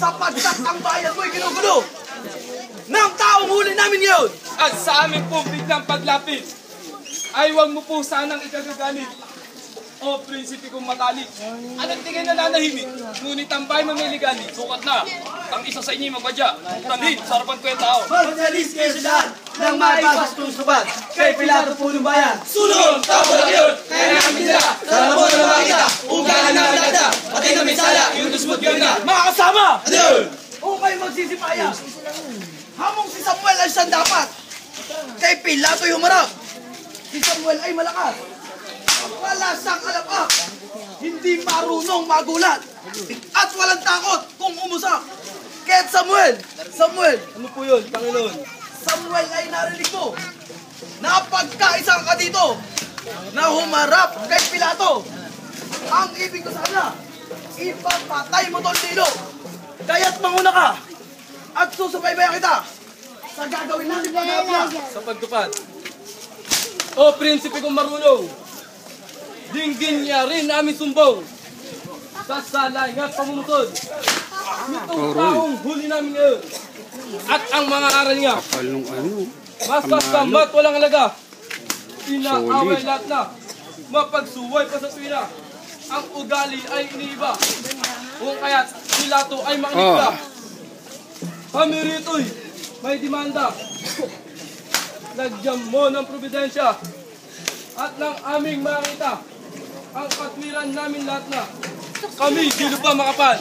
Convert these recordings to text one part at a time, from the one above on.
sapagkat ang bayan mo'y ginugulo ng taong huli namin yun. At sa amin pong biglang paglapit, ay huwag mo po sanang ikagagalit. O prinsipe kong matalik, anong tingin na nanahimik? Ngunit ang bahay mo may ligali, sukat na. Ang isa sa inyo magpadya, tanhin, sa harapan ko yung tao. Magsalis kayo sa lahat ng maipastusubad kay Pilato Punong Bayan. Sunod, tao lang yun, kaya namin nila. Sa labon na makita, ugalan na nagda, pati na may sala, Yung dusmod yun na. mga kasama. Ano yun? Kung kayo magsisipaya, hamong si Samuel ay siyang dapat. Kay Pilato'y humarap. Si Samuel ay malakas. Wala siyang alapak. Hindi marunong magulat. At walang takot kung umusap. Kaya't Samuel, Ano po yun, Panginoon? Samuel ay narinig ko na pagkaisang ka dito na humarap kay Pilato. Ang ibig ko sana, ipapatay mo tong Nilo. Kaya't manguna ka at susubaybayan kita sa gagawin natin pag-aapla. Sa pagtupad. O prinsipe kong marunong, dinggin niya rin namin sumbong sa salay at pamumutod nitong taong huli namin ngayon. At ang mga aral niya, masasambat walang halaga, inaaway lahat na, mapagsuway pa sa tuwina, ang ugali ay iniiba, kung kaya't Pilato ay makinig. Kami rito'y may demanda, lagyan mo ng probidensya at ng aming makita ang katwiran namin lahat na kami sino pa makapal.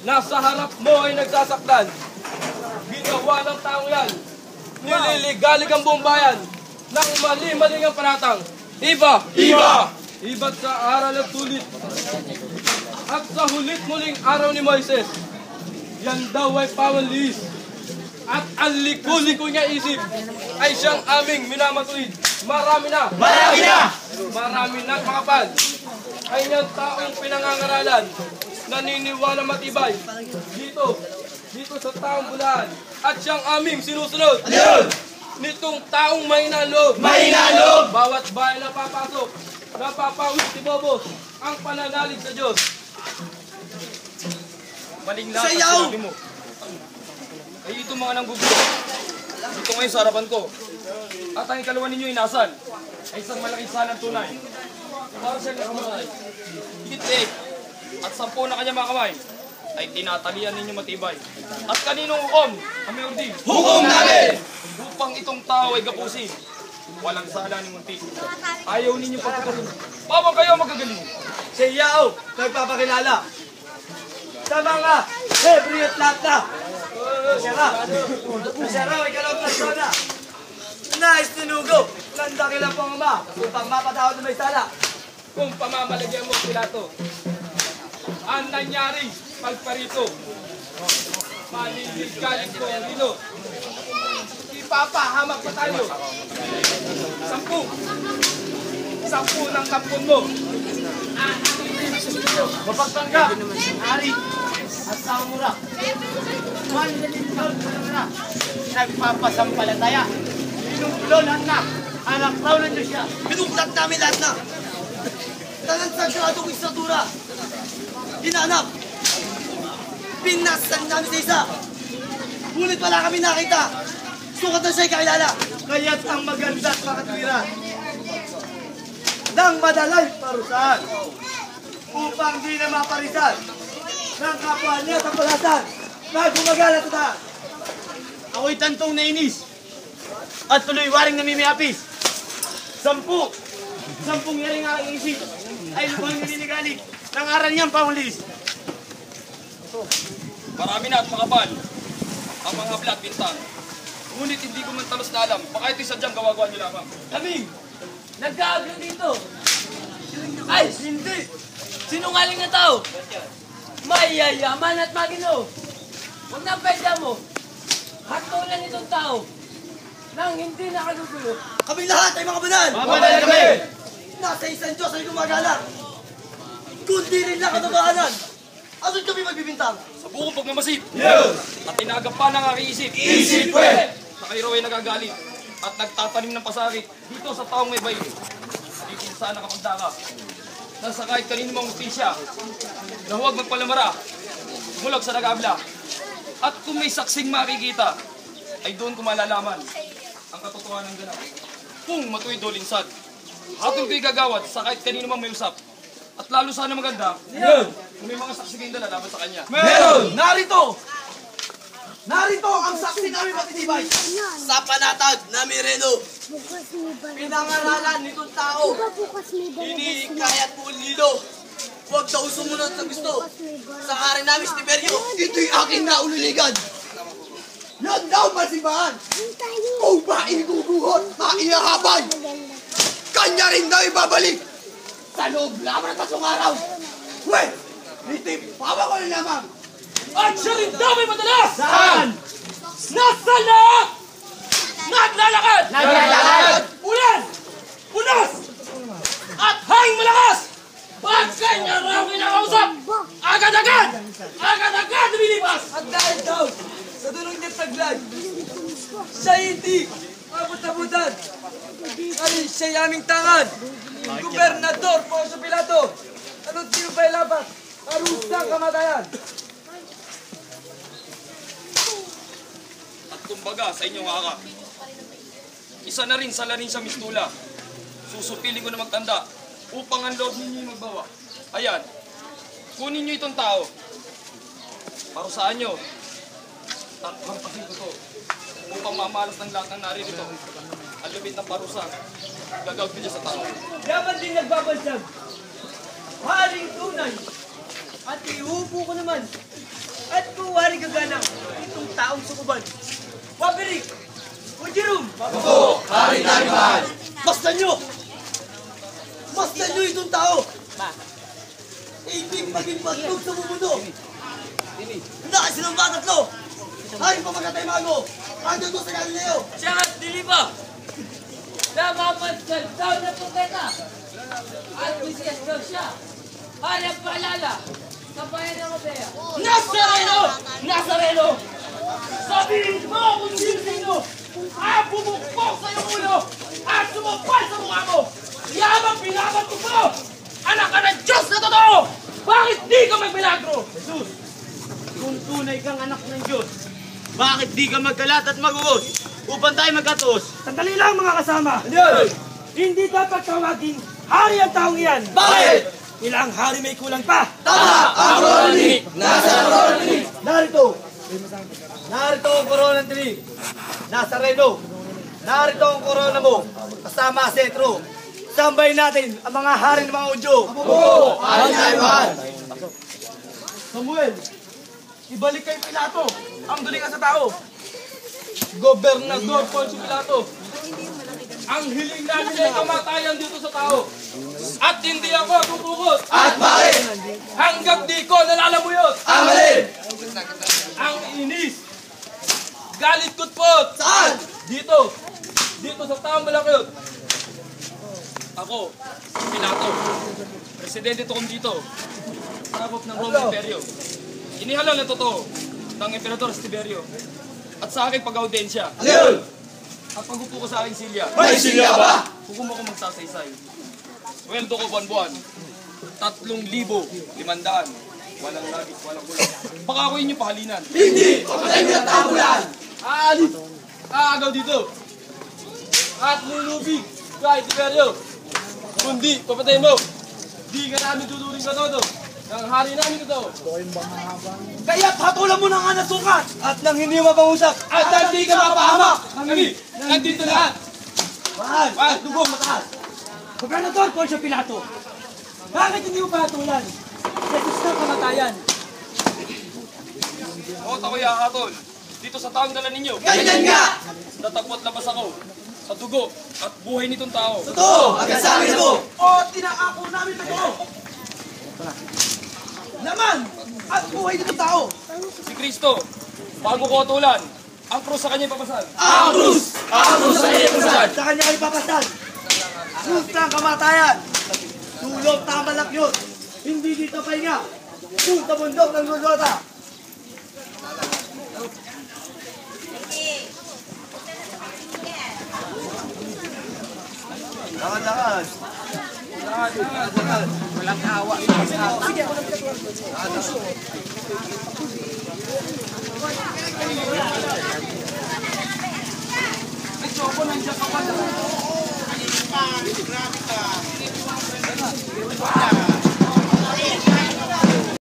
Nasa harap mo ay nagsasaktan, ginawa ng taong yan, nililigalig ang buong bayan ng mali-maling ang panatang. Iba't sa aral at tulit at sa hulit muling araw ni Moises, yan daw ay pawanliis. At ang liku-liku niya isip ay siyang aming minamatuwid. Marami na makapal ay niyang taong pinangangaralan, naniniwala matibay dito sa taong Bulahan, at siyang aming sinusunod. Nitong taong mahina loob, bawat bahay na papasok, napapawis si Bobos ang pananalig sa Diyos. Maling lahat ang sinabi mo. Ay ito mga nanggugulo. Dito ngayon sa harapan ko. At ang ikalawa ninyo inasan ay isang malaking salang tunay. Para siyang nakamatay. Higit-lig. At 10 na kanya mga kamay ay tinatalian ninyo matibay. At kaninong hukom ang may ordin? Hukom namin! Upang itong tao ay gapusin. Walang sala ni munti. Ayaw ninyo pagkakasin. Paano kayo magagaling? Si Yao, nagpapakilala sa mga Hebreo at lahat na. Siya raw ay kalawang persona. Nais tinugo ng dakilang pong ama upang mapatawad na may sala. Kung pamamalagyan mo Pilato, ang nanyari pagparito, maliligalig ko ang Nilo. Ipapahamak pa tayo. 10 ng kampon mo. Mapagtangga, hari at samura. Manlilitaw na nagpapasampalataya. Pinungkulo lahat na. Anak raw ng Diyos siya. Pinungkulat namin lahat na. Talang sagradong istatura. Hinanap. Pinasan namin sa isa. Ngunit wala kami nakita. Sukat na siya'y kakilala. Kaya't ang maganda at makatwira nang madalay parusahan upang di na maparisan ng kapwa niya sa palasan na gumagala sa taas. Ako'y tantong nainis at tuloy waring namimiapis. 10 yaring aking isip ay lubang nililigalig ng aral niyang pangulis. Marami na at makapal ang mga habla at bintang. Ngunit hindi ko man talos na alam, baka ito'y sadyang gawagawa niyo lamang. Kaming, nagkaaglan dito. Ay, hindi. Sinungaling na tao. Mayayaman at magino. Huwag na pwede mo. Hatulan itong tao nang hindi nakagugulo. Kaming lahat ay mga banal. Mabanal kami! Nasa isang Diyos ay gumagala. Kundi rin na katotohanan. Ason kami magbibintang? Sa buko pagmamasid. Yes! At tinagap pa ng aking isip. Isip Sa kayo ay nagagalit at nagtatanim ng pasakit dito sa taong may bayi. Dito sana kapagdaka. Na sa kahit kanino mang ustisya na huwag magpalamara. bulag sa nag-abla. At kung may saksing makikita, ay doon ko malalaman ang katotohanan ng ganap. Kung matuwid o linsad, hatol ko'y gagawad sa kahit kanino mang may usap. At lalo sana maganda, kung may mga saksi kayong dala laban sa kanya. Meron! Narito! Narito ang saksi namin matitibay! Sa panatag na Mireno, Bukas may balik. pinangaralan nitong tao, Diba bukas may balik? iniikayat po nilo. Huwag daw sumunod sa gusto. Bukas may balik. Sa hari namin si Tiberio, Ito'y aking nauliligan! Yan daw masimbahan! Hintayin. Kung ba iguguhot, maihahabay! Maganda. Kanya rin daw ibabalik! Sa loob lamang ng tatlong araw! Weh! Nitipawa ko na lamang! At siya rin daw may madalas! Saan? Nasa lahat! Naglalakad! Naglalakad! Ulan! Punas! At hangin malakas! Pag kanya raw kinakausap! Agad-agad! Agad-agad lumilipas! at dahil daw sa dunong niyang taglay, siya hindi abot-abutan. Ay, siya aming tangan. Gobernador Poncio Pilato, ano't sino ba'y labat? Arusang kamatayan. At kumbaga sa inyong haka, isa na rin sa larin sa mistula. Susupili ko na magtanda upang ang loob ninyo magbawa. Ayan, kunin nyo itong tao. Parusaan nyo. Hampasin ko to upang mamalas ng lahat ng naririto. Ang lupit ng parusa. Gagawin ko niya sa tao. Yaman din nagbabansag. Haring tunay. At iupo ko naman. At kung haring gaganang itong taong sukuban. Pabirik! Ujirum! Oo, hari namin mahal! Masdan nyo! Masdan nyo itong tao! Ibig maging patlog sa mundo! Hindi silang mga tatlo! Hari pamagatay mago! Hanggang doon sa Galileo! Siya at diliba! Namamasdan daw na propeta! At Mesias daw siya! Hari ang paalala sa bayan ng Mabea! Nazareno! Nazareno! Sabihin mo kung sino-sino ang bumukpok sa iyong ulo at sumapal sa mukha mo! Yabang binabat ko mo! Anak ka ng Diyos na totoo! Bakit di ka magmilagro? Jesus, kung tunay kang anak ng Diyos, bakit di ka magkalat at maguos upang tayo magkatos? Sandali lang mga kasama. Yan! Hindi dapat tawagin hari ang taong iyan. Bakit? Ilang hari may kulang pa. Tama! Ang Roroni! Nasa Roroni! Narito! Narito ang korona ng tinig! Nazareno! Narito ang korona mo! Kasama ang sentro! Sambay natin ang mga hari ng mga udyo! Oo! Hari na mahal! Samuel, ibalik kay Pilato ang dulingan sa tao. Gobernador Poncio Pilato, ang hiling namin ay kamatayan dito sa tao. At hindi ako tutukot. At bakit? Hanggat di ko nalalamuyot. Amalin! Ang inis. Galit kutpot. Saan? Dito. Dito sa taong malakot. Ako, si Pilato. Presidente to kong dito. Sakop ng Roman Imperyo. Inihalal na totoo ng Emperador Tiberio. At sa aking pag-audensya. Ayun! At pag-upo ko sa aking silya. May silya ba? Hukom ako magsasaysay. Sweldo ko buwan-buwan. 3,500. Walang lagis, walang kulang. Baka ako yun yung pahalinan. Hindi! Pagkatay mo ang tabulan! Aalis! Aagaw dito! At lulubig! Kahit Tiberio! Kundi, papatay mo! Di ka namin tuturing ka todo! Ng hari namin ito! Kaya patulan mo na nga ng sukat! At nang hindi mapangusap! At hindi ka mapahamak! Kami! Nandito lahat! Mahal! At dugong mataas! Gobernador Poncio Pilato, bakit hindi mo patulan? Jesus na kamatayan. O, ako'y hahatol! Dito sa taong dala ninyo! Ganyan nga! Natapot labas ako sa dugo at buhay nitong tao. Totoo! Hanggang sa amin ito! O tinangako namin totoo. Laman! At buhay dito tao! Si Kristo, bago ko atulan, ang krus sa kanya ipapasal. Ang krus! Ang krus sa iyo! Sa kanya ay papasal. Krus ng kamatayan! Tulog tamalak yun! Hindi dito pahinga! Punta bundok ng Luzota! Lakad-lakad! Lakad-lakad! Walang awa! Sige! Grabe ka.